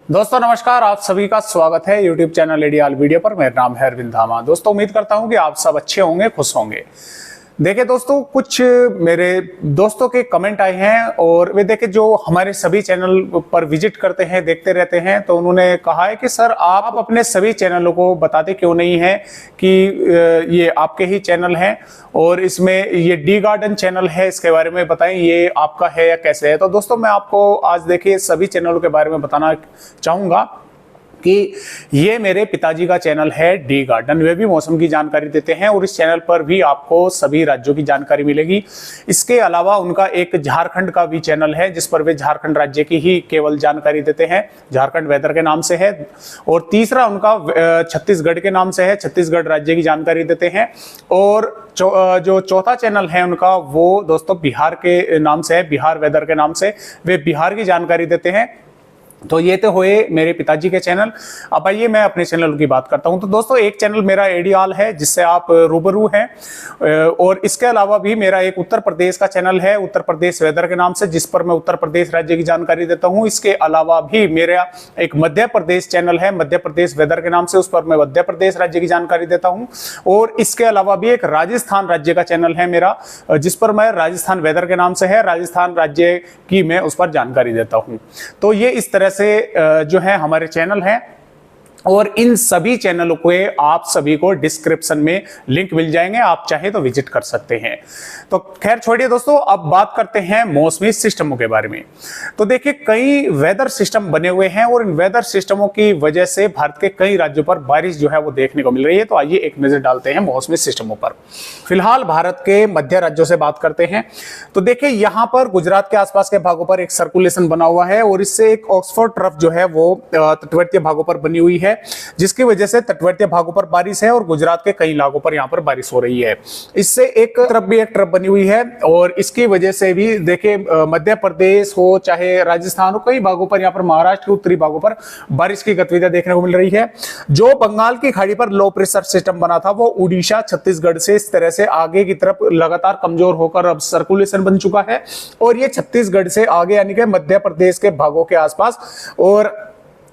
दोस्तों नमस्कार, आप सभी का स्वागत है YouTube चैनल एडीआल वीडियो पर। मेरा नाम है अरविंद धामा। दोस्तों उम्मीद करता हूं कि आप सब अच्छे होंगे, खुश होंगे। देखिए दोस्तों, कुछ मेरे दोस्तों के कमेंट आए हैं और वे देखे जो हमारे सभी चैनल पर विजिट करते हैं, देखते रहते हैं, तो उन्होंने कहा है कि सर आप अपने सभी चैनलों को बताते क्यों नहीं है कि ये आपके ही चैनल हैं और इसमें ये डी गार्डन चैनल है, इसके बारे में बताएं, ये आपका है या कैसे है। तो दोस्तों मैं आपको आज देखिए सभी चैनलों के बारे में बताना चाहूँगा कि ये मेरे पिताजी का चैनल है डी गार्डन। वे भी मौसम की जानकारी देते हैं और इस चैनल पर भी आपको सभी राज्यों की जानकारी मिलेगी। इसके अलावा उनका एक झारखंड का भी चैनल है जिस पर वे झारखंड राज्य की ही केवल जानकारी देते हैं, झारखंड वेदर के नाम से है। और तीसरा उनका छत्तीसगढ़ के नाम से है, छत्तीसगढ़ राज्य की जानकारी देते हैं। और जो चौथा चैनल है उनका वो दोस्तों बिहार के नाम से है, बिहार वेदर के नाम से वे बिहार की जानकारी देते हैं। तो ये तो हुए मेरे पिताजी के चैनल। अब आइए मैं अपने चैनल की बात करता हूं। तो दोस्तों एक चैनल मेरा एडीआल है जिससे आप रूबरू हैं, और इसके अलावा भी मेरा एक उत्तर प्रदेश का चैनल है, उत्तर प्रदेश वेदर के नाम से, जिस पर मैं उत्तर प्रदेश राज्य की जानकारी देता हूं। इसके अलावा भी मेरा एक मध्य प्रदेश चैनल है, मध्य प्रदेश वेदर के नाम से, उस पर मैं मध्य प्रदेश राज्य की जानकारी देता हूं। और इसके अलावा भी एक राजस्थान राज्य का चैनल है मेरा, जिस पर मैं राजस्थान वेदर के नाम से है, राजस्थान राज्य की मैं उस पर जानकारी देता हूं। तो ये इस तरह से जो है हमारे चैनल हैं और इन सभी चैनलों के आप सभी को डिस्क्रिप्शन में लिंक मिल जाएंगे, आप चाहे तो विजिट कर सकते हैं। तो खैर छोड़िए दोस्तों, अब बात करते हैं मौसमी सिस्टमों के बारे में। तो देखिए कई वेदर सिस्टम बने हुए हैं और इन वेदर सिस्टमों की वजह से भारत के कई राज्यों पर बारिश जो है वो देखने को मिल रही है। तो आइए एक नजर डालते हैं मौसमी सिस्टमों पर। फिलहाल भारत के मध्य राज्यों से बात करते हैं। तो देखिए यहाँ पर गुजरात के आसपास के भागों पर एक सर्कुलेशन बना हुआ है और इससे एक ऑक्सफोर्ड ट्रफ जो है वो तटवर्तीय भागों पर बनी हुई है, जिसकी वजह से तटवर्तीय भागों पर बारिश है और गुजरात के कई इलाकों पर यहां पर बारिश हो रही है। इससे एक तरफ भी एक ट्रफ बनी हुई है और इसकी वजह से भी देखिए मध्य प्रदेश हो चाहे राजस्थान हो, कई भागों पर, यहां पर महाराष्ट्र के उत्तरी भागों पर बारिश की गतिविधियां देखने को मिल रही है। जो बंगाल की खाड़ी पर लो प्रेशर सिस्टम बना था वो उड़ीसा छत्तीसगढ़ से इस तरह से आगे की तरफ लगातार कमजोर होकर अब सर्कुलेशन बन चुका है और ये छत्तीसगढ़ से आगे यानी कि मध्य प्रदेश के भागों के आसपास और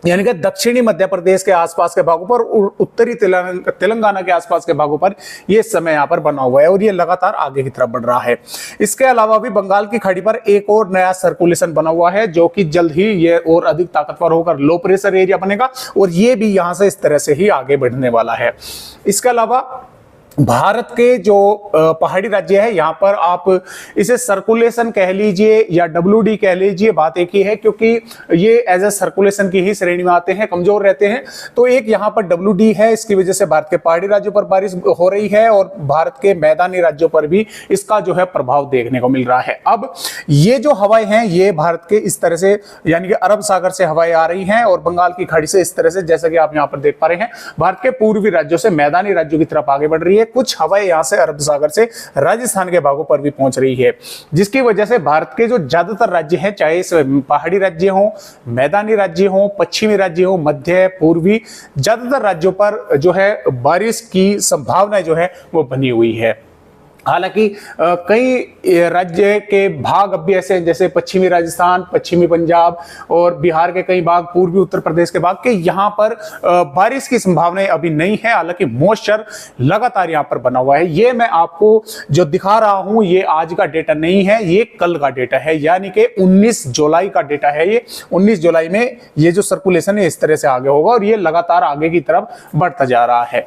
यानी कि दक्षिणी मध्य प्रदेश के आसपास के भागों पर, उत्तरी तेलंगाना के आसपास के भागों पर ये समय यहाँ पर बना हुआ है और ये लगातार आगे की तरफ बढ़ रहा है। इसके अलावा भी बंगाल की खाड़ी पर एक और नया सर्कुलेशन बना हुआ है जो कि जल्द ही ये और अधिक ताकतवर होकर लो प्रेशर एरिया बनेगा और ये भी यहाँ से इस तरह से ही आगे बढ़ने वाला है। इसके अलावा भारत के जो पहाड़ी राज्य है यहाँ पर आप इसे सर्कुलेशन कह लीजिए या WD कह लीजिए, बात एक ही है क्योंकि ये एज ए सर्कुलेशन की ही श्रेणी में आते हैं, कमजोर रहते हैं। तो एक यहाँ पर WD है, इसकी वजह से भारत के पहाड़ी राज्यों पर बारिश हो रही है और भारत के मैदानी राज्यों पर भी इसका जो है प्रभाव देखने को मिल रहा है। अब ये जो हवाएं हैं ये भारत के इस तरह से यानी कि अरब सागर से हवाएं आ रही हैं और बंगाल की खाड़ी से इस तरह से, जैसा कि आप यहाँ पर देख पा रहे हैं, भारत के पूर्वी राज्यों से मैदानी राज्यों की तरफ आगे बढ़ रही है। कुछ हवाएं यहां से अरब सागर से राजस्थान के भागों पर भी पहुंच रही है, जिसकी वजह से भारत के जो ज्यादातर राज्य हैं, चाहे पहाड़ी राज्य हो, मैदानी राज्य हो, पश्चिमी राज्य हो, मध्य पूर्वी, ज्यादातर राज्यों पर जो है बारिश की संभावना जो है वो बनी हुई है। हालांकि कई राज्य के भाग अब भी ऐसे हैं जैसे पश्चिमी राजस्थान, पश्चिमी पंजाब और बिहार के कई भाग, पूर्वी उत्तर प्रदेश के भाग के यहाँ पर बारिश की संभावनाएं अभी नहीं है। हालांकि मॉइस्चर लगातार यहाँ पर बना हुआ है। ये मैं आपको जो दिखा रहा हूं ये आज का डेटा नहीं है, ये कल का डेटा है, यानी कि 19 जुलाई का डेटा है। ये 19 जुलाई में ये जो सर्कुलेशन है इस तरह से आगे होगा और ये लगातार आगे की तरफ बढ़ता जा रहा है।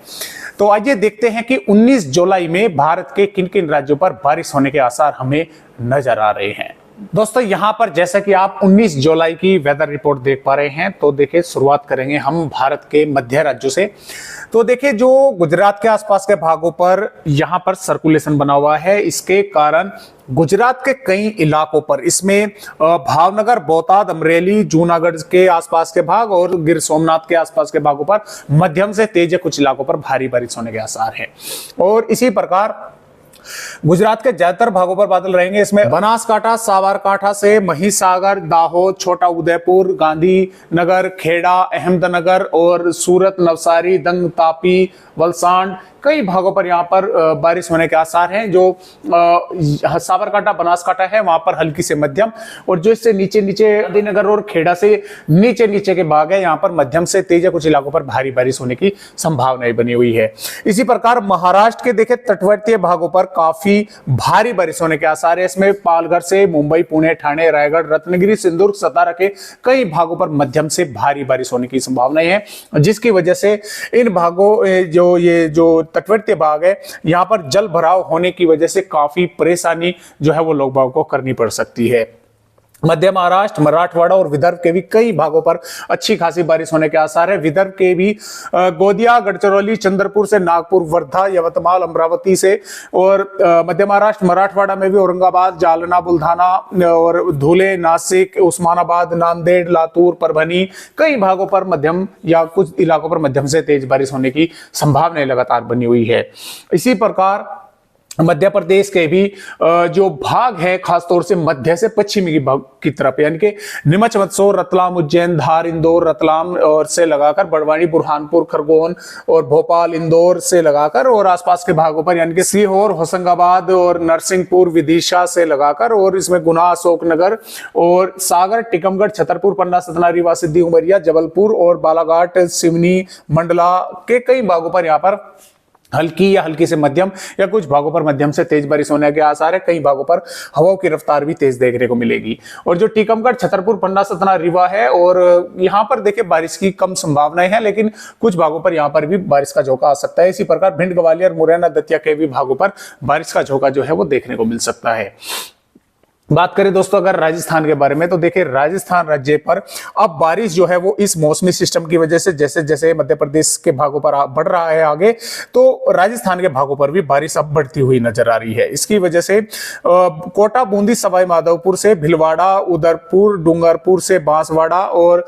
तो आइए देखते हैं कि 19 जुलाई में भारत के किन किन राज्यों पर बारिश होने के आसार हमें नजर आ रहे हैं। दोस्तों यहां पर जैसा कि आप 19 जुलाई की वेदर रिपोर्ट देख पा रहे हैं, तो देखिए शुरुआत करेंगे हम भारत के मध्य राज्यों से। तो देखिए जो गुजरात के आसपास के भागों पर यहां पर सर्कुलेशन बना हुआ है, इसके कारण गुजरात के कई इलाकों पर, इसमें भावनगर, बोटाद, अमरेली, जूनागढ़ के आसपास के भाग और गिर सोमनाथ के आसपास के भागों पर मध्यम से तेज, कुछ इलाकों पर भारी बारिश होने के आसार हैं। और इसी प्रकार गुजरात के ज्यादातर भागों पर बादल रहेंगे। इसमें बनासकांठा, साबरकांठा से महिसागर, दाहोद, छोटा उदयपुर, गांधीनगर, खेड़ा, अहमदनगर और सूरत, नवसारी, दंग, तापी, वलसाड, कई भागों पर यहाँ पर बारिश होने के आसार हैं। जो साबरकांठा बनासकांठा है वहां पर हल्की से मध्यम, और जो इससे नीचे नीचे गांधीनगर और खेड़ा से नीचे नीचे के भाग है यहाँ पर मध्यम से तेज या कुछ इलाकों पर भारी बारिश होने की संभावनाएं बनी हुई है। इसी प्रकार महाराष्ट्र के देखे तटवर्तीय भागों पर काफी भारी बारिश होने के आसार है। इसमें पालघर से मुंबई, पुणे, ठाणे, रायगढ़, रत्नागिरी, सिंधुदुर्ग, सतारा के कई भागों पर मध्यम से भारी बारिश होने की संभावनाएं है, जिसकी वजह से इन भागों जो तटवर्तीय भाग है यहाँ पर जल भराव होने की वजह से काफी परेशानी जो है वो लोग भागों को करनी पड़ सकती है। मध्य महाराष्ट्र, मराठवाड़ा और विदर्भ के भी कई भागों पर अच्छी खासी बारिश होने के आसार है। विदर्भ के भी गोंदिया, गढ़चिरौली, चंद्रपुर से नागपुर, वर्धा, यवतमाल, अमरावती से, और मध्य महाराष्ट्र, मराठवाड़ा में भी औरंगाबाद, जालना, बुल्धाना और धुले, नासिक, उस्मानाबाद, नांदेड़, लातूर, परभनी कई भागों पर मध्यम या कुछ इलाकों पर मध्यम से तेज बारिश होने की संभावना लगातार बनी हुई है। इसी प्रकार मध्य प्रदेश के भी जो भाग है खासतौर से मध्य से पश्चिमी की भाग की तरफ, यानी कि नीमच, मंदसौर, रतलाम, उज्जैन, धार, इंदौर, रतलाम और से लगाकर बड़वानी, बुरहानपुर, खरगोन और भोपाल, इंदौर से लगाकर और आसपास के भागों पर यानी कि सीहोर, होशंगाबाद और नरसिंहपुर, विदिशा से लगाकर, और इसमें गुना, अशोकनगर और सागर, टीकमगढ़, छतरपुर, पन्ना, सतना, रीवा, सिद्धि, उमरिया, जबलपुर और बालाघाट, सिवनी, मंडला के कई भागों पर यहाँ पर हल्की या हल्की से मध्यम या कुछ भागों पर मध्यम से तेज बारिश होने के आसार है। कई भागों पर हवाओं की रफ्तार भी तेज देखने को मिलेगी। और जो टीकमगढ़, छतरपुर, पन्ना, सतना, रीवा है, और यहां पर देखिए बारिश की कम संभावनाएं हैं, लेकिन कुछ भागों पर यहां पर भी बारिश का झोंका आ सकता है। इसी प्रकार भिंड, ग्वालियर, मुरैना, दतिया के भी भागों पर बारिश का झोंका जो है वो देखने को मिल सकता है। बात करें दोस्तों अगर राजस्थान के बारे में, तो देखिए राजस्थान राज्य पर अब बारिश जो है वो इस मौसमी सिस्टम की वजह से जैसे जैसे मध्य प्रदेश के भागों पर बढ़ रहा है आगे, तो राजस्थान के भागों पर भी बारिश अब बढ़ती हुई नजर आ रही है। इसकी वजह से कोटा, बूंदी, सवाई माधोपुर से भिलवाड़ा, उदयपुर, डूंगरपुर से बांसवाड़ा और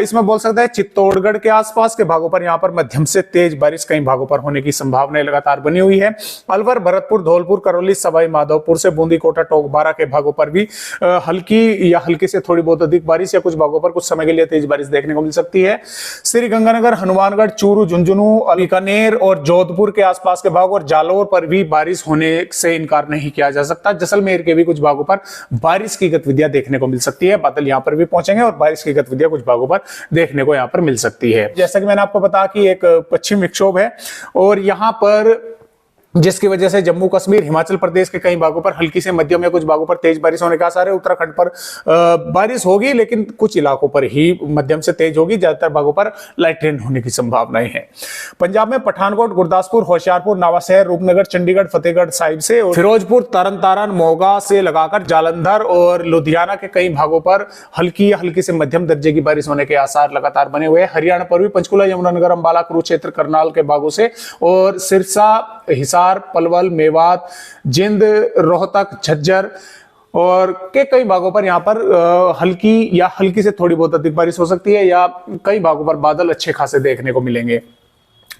इसमें बोल सकते हैं चित्तौड़गढ़ के आसपास के भागों पर यहाँ पर मध्यम से तेज बारिश कई भागों पर होने की संभावना लगातार बनी हुई है। अलवर, भरतपुर, धौलपुर, करौली, सवाई माधोपुर से बूंदी, कोटा, टोकबारा के भागों पर भी हल्की या हल्की से थोड़ी बहुत अधिक बारिश या कुछ भागों पर कुछ समय के लिए तेज बारिश देखने को मिल सकती है। श्री गंगानगर, हनुमानगढ़, चूरू, झुंझुनू, बीकानेर और जोधपुर के आसपास के भाग और जालौर पर भी बारिश होने से इनकार नहीं किया जा सकता। जैसलमेर के भी कुछ भागों पर बारिश की गतिविधियां देखने को मिल सकती है। बादल यहां पर भी पहुंचेंगे और बारिश की गतिविधियां कुछ भागों पर देखने को यहां पर मिल सकती है। जैसा कि मैंने आपको बताया कि एक पश्चिम विक्षोभ है और यहां पर जिसकी वजह से जम्मू कश्मीर, हिमाचल प्रदेश के कई भागों पर हल्की से मध्यम या कुछ भागों पर तेज बारिश होने का आसार है। उत्तराखंड पर बारिश होगी लेकिन कुछ इलाकों पर ही मध्यम से तेज होगी, ज्यादातर भागों पर लाइट रेन होने की संभावनाएं हैं। पंजाब में पठानकोट, गुरदासपुर, होशियारपुर, नवाशहर, रूपनगर, चंडीगढ़, फतेहगढ़ साहिब से फिरोजपुर, तरन, मोगा से लगाकर जालंधर और लुधियाना के कई भागों पर हल्की या हल्की से मध्यम दर्जे की बारिश होने के आसार लगातार बने हुए हैं। हरियाणा पर भी पंचकुला, यमुनानगर, अंबाला, कुरुक्षेत्र, करनाल के भागों से और सिरसा, हिसार, पलवल, मेवात, जिंद, रोहतक, झज्जर और के कई भागों पर यहां पर हल्की या हल्की से थोड़ी बहुत अधिक बारिश हो सकती है या कई भागों पर बादल अच्छे खासे देखने को मिलेंगे।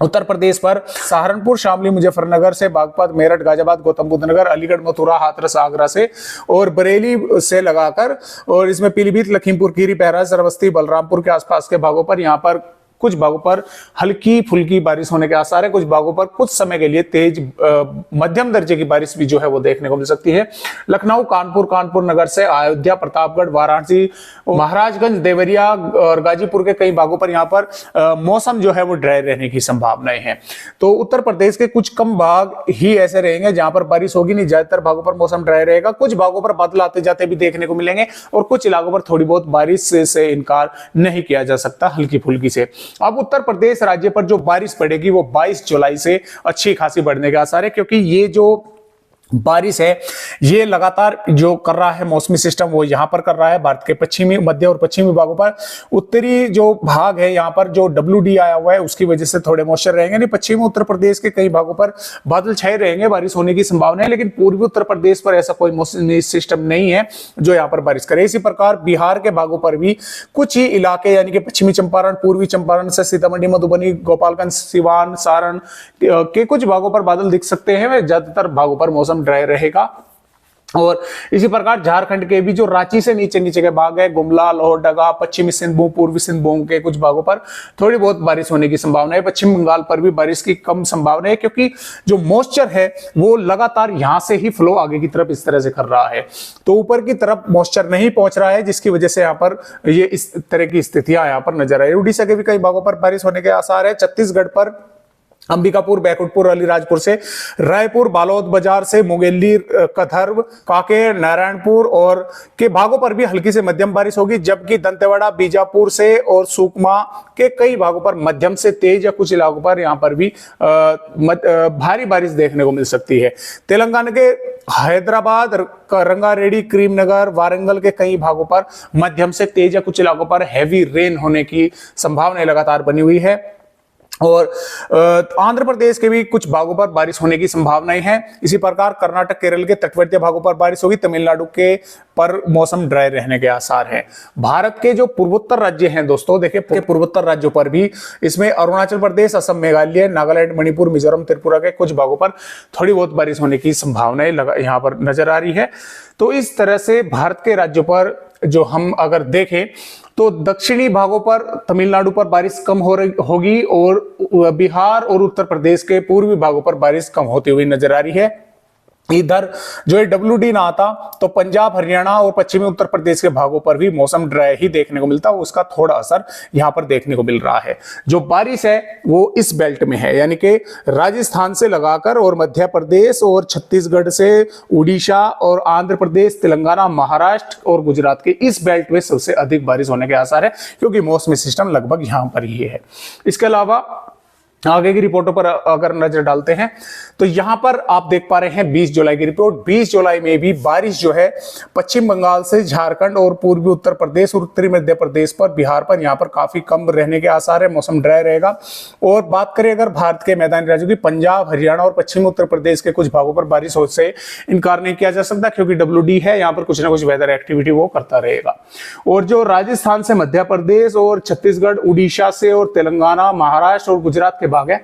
उत्तर प्रदेश पर सहारनपुर, शामली, मुजफ्फरनगर से बागपत, मेरठ, गाजियाबाद, गौतम बुद्ध नगर, अलीगढ़, मथुरा, हाथरस, आगरा से और बरेली से लगाकर और इसमें पीलीभीत, लखीमपुर खीरी, बहराइच, श्रावस्ती, बलरामपुर के आसपास के भागों पर यहां पर कुछ भागों पर हल्की फुल्की बारिश होने के आसार है। कुछ भागों पर कुछ समय के लिए तेज मध्यम दर्जे की बारिश भी जो है वो देखने को मिल सकती है। लखनऊ, कानपुर नगर से अयोध्या, प्रतापगढ़, वाराणसी, महाराजगंज, देवरिया और गाजीपुर के कई भागों पर यहाँ पर मौसम जो है वो ड्राई रहने की संभावनाएं हैं। तो उत्तर प्रदेश के कुछ कम भाग ही ऐसे रहेंगे जहां पर बारिश होगी नहीं, ज्यादातर भागों पर मौसम ड्राई रहेगा। कुछ भागों पर बादल आते जाते भी देखने को मिलेंगे और कुछ इलाकों पर थोड़ी बहुत बारिश से इनकार नहीं किया जा सकता हल्की फुल्की से। अब उत्तर प्रदेश राज्य पर जो बारिश पड़ेगी वो 22 जुलाई से अच्छी खासी बढ़ने का आसार है, क्योंकि ये जो बारिश है ये लगातार जो कर रहा है मौसमी सिस्टम वो यहां पर कर रहा है भारत के पश्चिमी, मध्य और पश्चिमी भागों पर। उत्तरी जो भाग है यहाँ पर जो WD आया हुआ है उसकी वजह से थोड़े मॉइस्चर रहेंगे। नहीं, पश्चिमी उत्तर प्रदेश के कई भागों पर बादल छाए रहेंगे, बारिश होने की संभावना है, लेकिन पूर्वी उत्तर प्रदेश पर ऐसा कोई मौसमी सिस्टम नहीं है जो यहाँ पर बारिश करे। इसी प्रकार बिहार के भागों पर भी कुछ ही इलाके यानी कि पश्चिमी चंपारण, पूर्वी चंपारण से सीतामढ़ी, मधुबनी, गोपालगंज, सिवान, सारण के कुछ भागों पर बादल दिख सकते हैं। ज्यादातर भागों पर मौसम ड्राई रहेगा और इसी प्रकार झारखंड के भी जो रांची से नीचे नीचे के भाग है, गुमला, लोहरदगा, पश्चिमी सिंहभूम, पूर्वी सिंहभूम के कुछ भागों पर थोड़ी बहुत बारिश होने की संभावना है। पश्चिम बंगाल पर भी बारिश की कम संभावना है, क्योंकि जो मॉइस्चर है वो लगातार यहां से ही फ्लो आगे की तरफ इस तरह से कर रहा है, तो ऊपर की तरफ मॉइस्चर नहीं पहुंच रहा है, जिसकी वजह से यहाँ पर ये इस तरह की स्थितियां यहाँ पर नजर आई। उड़ीसा के भी कई भागों पर बारिश होने के आसार है। छत्तीसगढ़ पर अंबिकापुर, बैकुंठपुर, अलीराजपुर से रायपुर, बालोद बाजार से मुंगेली, कथर्व, कांकेर, नारायणपुर और के भागों पर भी हल्की से मध्यम बारिश होगी, जबकि दंतेवाड़ा, बीजापुर से और सुकमा के कई भागों पर मध्यम से तेज या कुछ इलाकों पर यहां पर भी भारी बारिश देखने को मिल सकती है। तेलंगाना के हैदराबाद, रंगारेड्डी, करीमनगर, वारंगल के कई भागों पर मध्यम से तेज या कुछ इलाकों पर हैवी रेन होने की संभावना लगातार बनी हुई है। और आंध्र प्रदेश के भी कुछ भागों पर बारिश होने की संभावनाएं हैं। इसी प्रकार कर्नाटक, केरल के तटवर्तीय भागों पर बारिश होगी। तमिलनाडु के पर मौसम ड्राई रहने के आसार हैं। भारत के जो पूर्वोत्तर राज्य हैं दोस्तों, देखिए पूर्वोत्तर राज्यों पर भी, इसमें अरुणाचल प्रदेश, असम, मेघालय, नागालैंड, मणिपुर, मिजोरम, त्रिपुरा के कुछ भागों पर थोड़ी बहुत बारिश होने की संभावनाएं यहाँ पर नजर आ रही है। तो इस तरह से भारत के राज्यों पर जो हम अगर देखें तो दक्षिणी भागों पर तमिलनाडु पर बारिश कम होगी और बिहार और उत्तर प्रदेश के पूर्वी भागों पर बारिश कम होती हुई नजर आ रही है। इधर जो है WD ना आता तो पंजाब, हरियाणा और पश्चिमी उत्तर प्रदेश के भागों पर भी मौसम ड्राई ही देखने को मिलता है, उसका थोड़ा असर यहां पर देखने को मिल रहा है। जो बारिश है वो इस बेल्ट में है, यानी कि राजस्थान से लगाकर और मध्य प्रदेश और छत्तीसगढ़ से उड़ीसा और आंध्र प्रदेश, तेलंगाना, महाराष्ट्र और गुजरात के इस बेल्ट में सबसे अधिक बारिश होने के आसार है, क्योंकि मौसमी सिस्टम लगभग यहां पर ही है। इसके अलावा आगे की रिपोर्टों पर अगर नजर डालते हैं तो यहां पर आप देख पा रहे हैं 20 जुलाई की रिपोर्ट। 20 जुलाई में भी बारिश जो है पश्चिम बंगाल से झारखंड और पूर्वी उत्तर प्रदेश और उत्तरी मध्य प्रदेश पर, बिहार पर यहां पर काफी कम रहने के आसार है, मौसम ड्राई रहेगा। और बात करें अगर भारत के मैदानी राज्यों की, पंजाब, हरियाणा और पश्चिमी उत्तर प्रदेश के कुछ भागों पर बारिश हो से इनकार नहीं किया जा सकता, क्योंकि WD है, यहां पर कुछ ना कुछ वेदर एक्टिविटी वो करता रहेगा। और जो राजस्थान से मध्य प्रदेश और छत्तीसगढ़, उड़ीसा से और तेलंगाना, महाराष्ट्र और गुजरात के भाग है,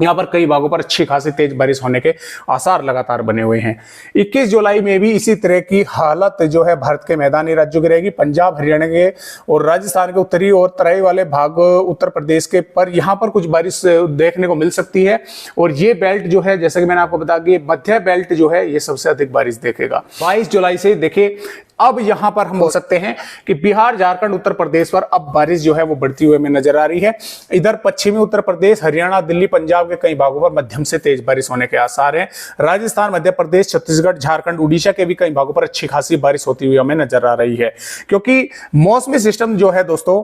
यहाँ पर कई भागों पर अच्छी खासी तेज बारिश होने के आसार लगातार बने हुए हैं। 21 जुलाई में भी इसी तरह की हालत जो है भारत के मैदानी राज्यों की रहेगी। पंजाब, हरियाणा के और राजस्थान के उत्तरी और तराई वाले भाग उत्तर प्रदेश के पर यहाँ पर कुछ बारिश देखने को मिल सकती है। और ये बेल्ट जो है, जैसे कि मैंने आपको बताया कि मध्य बेल्ट जो है ये सबसे अधिक बारिश देखेगा। 22 जुलाई से देखिए अब यहां पर हम बोल सकते हैं कि बिहार, झारखंड, उत्तर प्रदेश पर अब बारिश जो है वो बढ़ती हुई में नजर आ रही है। इधर पश्चिमी उत्तर प्रदेश, हरियाणा, दिल्ली, पंजाब के कई भागों पर मध्यम से तेज बारिश होने के आसार हैं। राजस्थान, मध्य प्रदेश, छत्तीसगढ़, झारखंड, उड़ीसा के भी कई भागों पर अच्छी खासी बारिश होती हुई हमें नजर आ रही है, क्योंकि मौसमी सिस्टम जो है दोस्तों,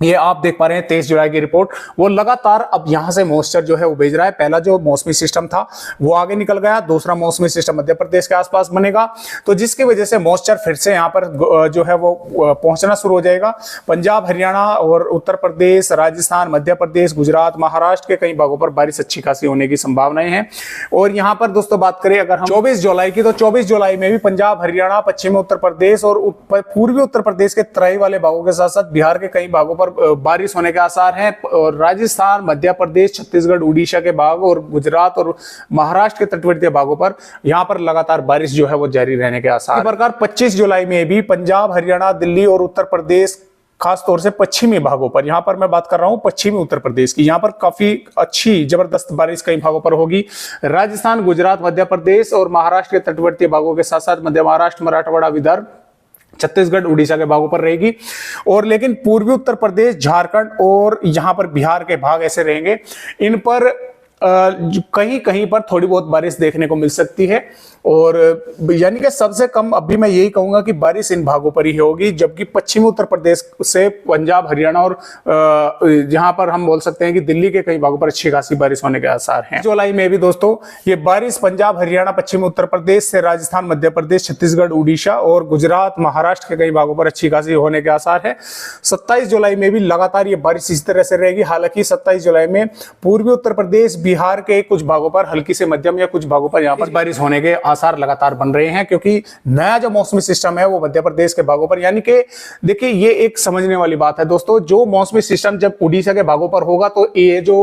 ये आप देख पा रहे हैं 23 जुलाई की रिपोर्ट, वो लगातार अब यहां से मॉइस्चर जो है वो भेज रहा है। पहला जो मौसमी सिस्टम था वो आगे निकल गया, दूसरा मौसमी सिस्टम मध्य प्रदेश के आसपास बनेगा, तो जिसकी वजह से मॉइस्चर फिर से यहां पर जो है वो पहुंचना शुरू हो जाएगा। पंजाब, हरियाणा और उत्तर प्रदेश, राजस्थान, मध्य प्रदेश, गुजरात, महाराष्ट्र के कई भागों पर बारिश अच्छी खासी होने की संभावनाएं हैं। और यहां पर दोस्तों बात करें अगर हम 24 जुलाई की, तो 24 जुलाई में भी पंजाब, हरियाणा, पश्चिमी उत्तर प्रदेश और पूर्वी उत्तर प्रदेश के तराई वाले भागों के साथ साथ बिहार के कई भागों पर बारिश होने के आसार हैं। और राजस्थान, मध्य प्रदेश, छत्तीसगढ़, उड़ीसा के भाग और गुजरात और महाराष्ट्र के तटवर्तीय भागों पर यहां पर लगातार बारिश जो है वो जारी रहने के आसार। इसी प्रकार 25 जुलाई में भी पंजाब, हरियाणा, दिल्ली और उत्तर प्रदेश, खासतौर से पश्चिमी भागों पर, यहां पर मैं बात कर रहा हूं पश्चिमी उत्तर प्रदेश की, यहां पर काफी अच्छी जबरदस्त बारिश कई भागों पर होगी। राजस्थान, गुजरात, मध्य प्रदेश और महाराष्ट्र के तटवर्तीय भागों के साथ साथ मध्य महाराष्ट्र, मराठवाड़ा, विदर्भ, छत्तीसगढ़, उड़ीसा के भागों पर रहेगी। और लेकिन पूर्वी उत्तर प्रदेश, झारखंड और यहां पर बिहार के भाग ऐसे रहेंगे, इन पर कहीं कहीं पर थोड़ी बहुत बारिश देखने को मिल सकती है। और यानी कि सबसे कम अभी मैं यही कहूंगा कि बारिश इन भागों पर ही होगी, जबकि पश्चिमी उत्तर प्रदेश से पंजाब, हरियाणा और जहां पर हम बोल सकते हैं कि दिल्ली के कई भागों पर अच्छी खासी बारिश होने के आसार हैं। जुलाई में भी दोस्तों ये बारिश पंजाब, हरियाणा, पश्चिमी उत्तर प्रदेश से राजस्थान, मध्य प्रदेश, छत्तीसगढ़, उड़ीसा और गुजरात, महाराष्ट्र के कई भागों पर अच्छी खासी होने के आसार है। 27 जुलाई में भी लगातार ये बारिश इस तरह से रहेगी। हालांकि 27 जुलाई में पूर्वी उत्तर प्रदेश, बिहार के कुछ भागों पर हल्की से मध्यम या कुछ भागों पर यहाँ पर बारिश होने के आसार लगातार बन रहे हैं, क्योंकि नया जो मौसमी सिस्टम है वो मध्य प्रदेश के भागों पर, यानी कि देखिए ये एक समझने वाली बात है दोस्तों, जो मौसमी सिस्टम जब उड़ीसा के भागों पर होगा तो ये जो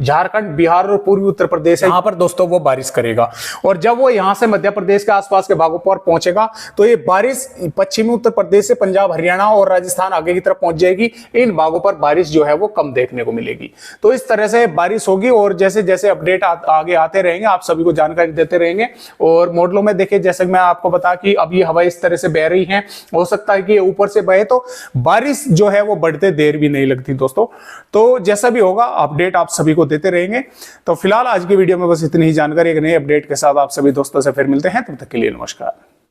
झारखंड, बिहार और पूर्वी उत्तर प्रदेश है यहाँ पर दोस्तों वो बारिश करेगा, और जब वो यहाँ से मध्य प्रदेश के आसपास के भागों पर पहुंचेगा तो ये बारिश पश्चिमी उत्तर प्रदेश से पंजाब, हरियाणा और राजस्थान आगे की तरफ पहुंच जाएगी। इन भागों पर बारिश जो है वो कम देखने को मिलेगी। तो इस तरह से बारिश होगी, और जैसे जैसे अपडेट आगे आते रहेंगे आप सभी को जानकारी देते रहेंगे। और मॉडलों में देखिए, जैसे मैं आपको बता कि अब ये हवा इस तरह से बह रही है, हो सकता है कि ऊपर से बहे तो बारिश जो है वो बढ़ते देर भी नहीं लगती दोस्तों। तो जैसा भी होगा अपडेट आप सभी को देते रहेंगे। तो फिलहाल आज की वीडियो में बस इतनी ही जानकारी, एक नई अपडेट के साथ आप सभी दोस्तों से फिर मिलते हैं, तब तक के लिए नमस्कार।